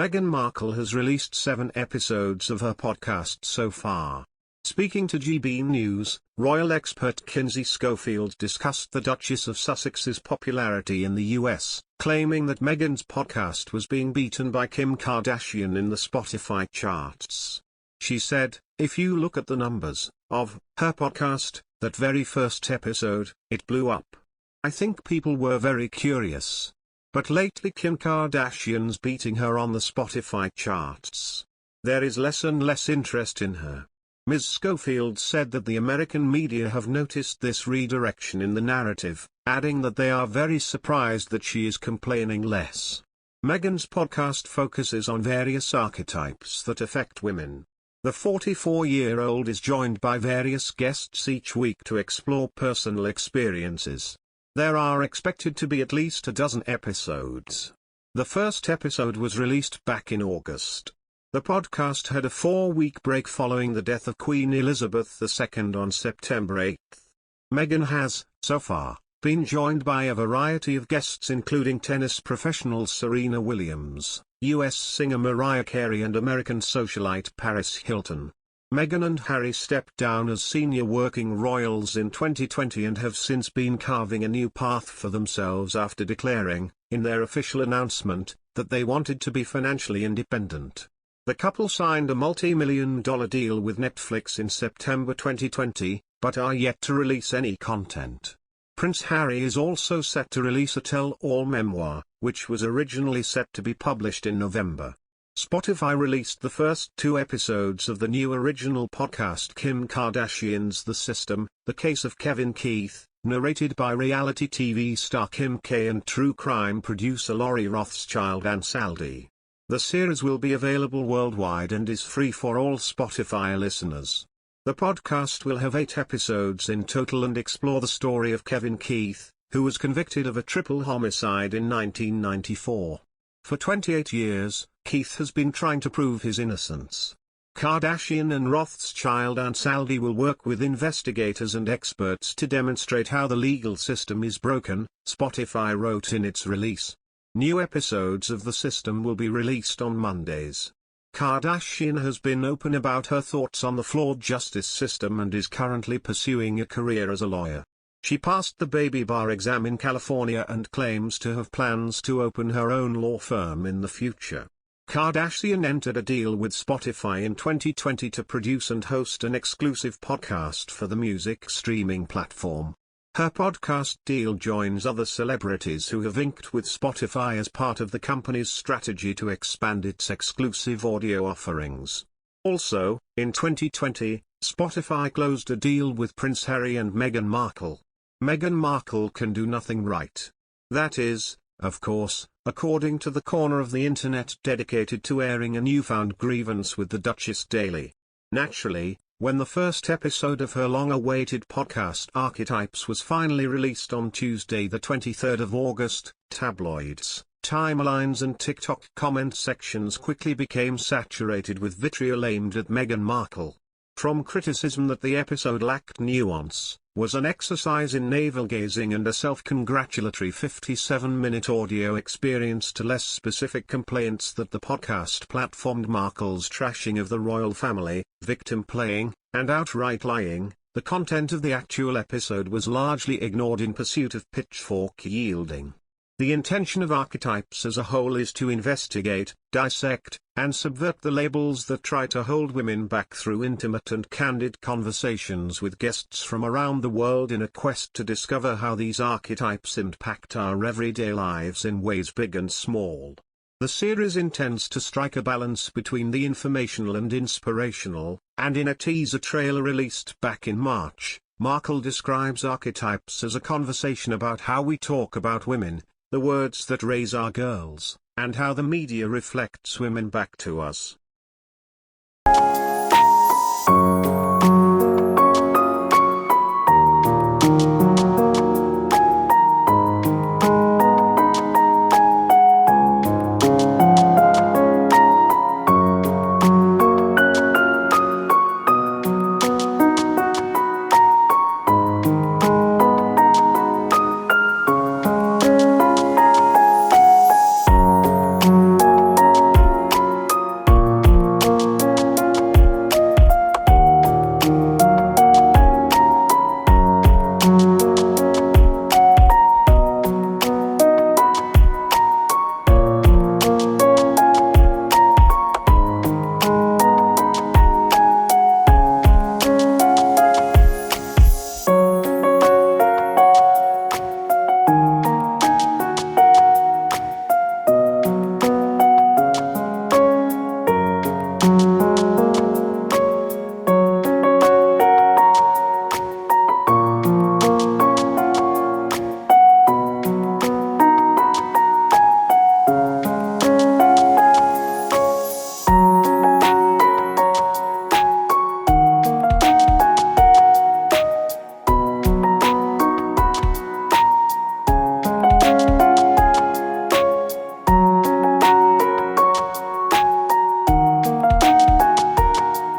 Meghan Markle has released 7 episodes of her podcast so far. Speaking to GB News, royal expert Kinsey Schofield discussed the Duchess of Sussex's popularity in the US, claiming that Meghan's podcast was being beaten by Kim Kardashian in the Spotify charts. She said, "If you look at the numbers of her podcast, that very first episode, it blew up. I think people were very curious. But lately Kim Kardashian's beating her on the Spotify charts. There is less and less interest in her." Ms. Schofield said that the American media have noticed this redirection in the narrative, adding that they are very surprised that she is complaining less. Meghan's podcast focuses on various archetypes that affect women. The 44-year-old is joined by various guests each week to explore personal experiences. There are expected to be at least a dozen episodes. The first episode was released back in August. The podcast had a 4-week break following the death of Queen Elizabeth II on September 8. Meghan has, so far, been joined by a variety of guests including tennis professional Serena Williams, US singer Mariah Carey and American socialite Paris Hilton. Meghan and Harry stepped down as senior working royals in 2020 and have since been carving a new path for themselves after declaring, in their official announcement, that they wanted to be financially independent. The couple signed a multi-million-dollar deal with Netflix in September 2020, but are yet to release any content. Prince Harry is also set to release a tell-all memoir, which was originally set to be published in November. Spotify released the first 2 episodes of the new original podcast Kim Kardashian's The System, The Case of Kevin Keith, narrated by reality TV star Kim K and true crime producer Lori Rothschild Ansaldi. The series will be available worldwide and is free for all Spotify listeners. The podcast will have 8 episodes in total and explore the story of Kevin Keith, who was convicted of a triple homicide in 1994. For 28 years, Keith has been trying to prove his innocence. Kardashian and Rothschild Ansaldi will work with investigators and experts to demonstrate how the legal system is broken, Spotify wrote in its release. New episodes of The System will be released on Mondays. Kardashian has been open about her thoughts on the flawed justice system and is currently pursuing a career as a lawyer. She passed the baby bar exam in California and claims to have plans to open her own law firm in the future. Kardashian entered a deal with Spotify in 2020 to produce and host an exclusive podcast for the music streaming platform. Her podcast deal joins other celebrities who have inked with Spotify as part of the company's strategy to expand its exclusive audio offerings. Also, in 2020, Spotify closed a deal with Prince Harry and Meghan Markle. Meghan Markle can do nothing right. That is, of course, according to the corner of the internet dedicated to airing a newfound grievance with the Duchess daily. Naturally, when the first episode of her long-awaited podcast Archetypes was finally released on Tuesday the 23rd of August, tabloids, timelines and TikTok comment sections quickly became saturated with vitriol aimed at Meghan Markle. From criticism that the episode lacked nuance, was an exercise in navel-gazing and a self-congratulatory 57-minute audio experience to less specific complaints that the podcast platformed Markle's trashing of the royal family, victim-playing, and outright lying, the content of the actual episode was largely ignored in pursuit of pitchfork yielding. The intention of Archetypes as a whole is to investigate, dissect, and subvert the labels that try to hold women back through intimate and candid conversations with guests from around the world in a quest to discover how these archetypes impact our everyday lives in ways big and small. The series intends to strike a balance between the informational and inspirational, and in a teaser trailer released back in March, Markle describes Archetypes as a conversation about how we talk about women, the words that raise our girls, and how the media reflects women back to us.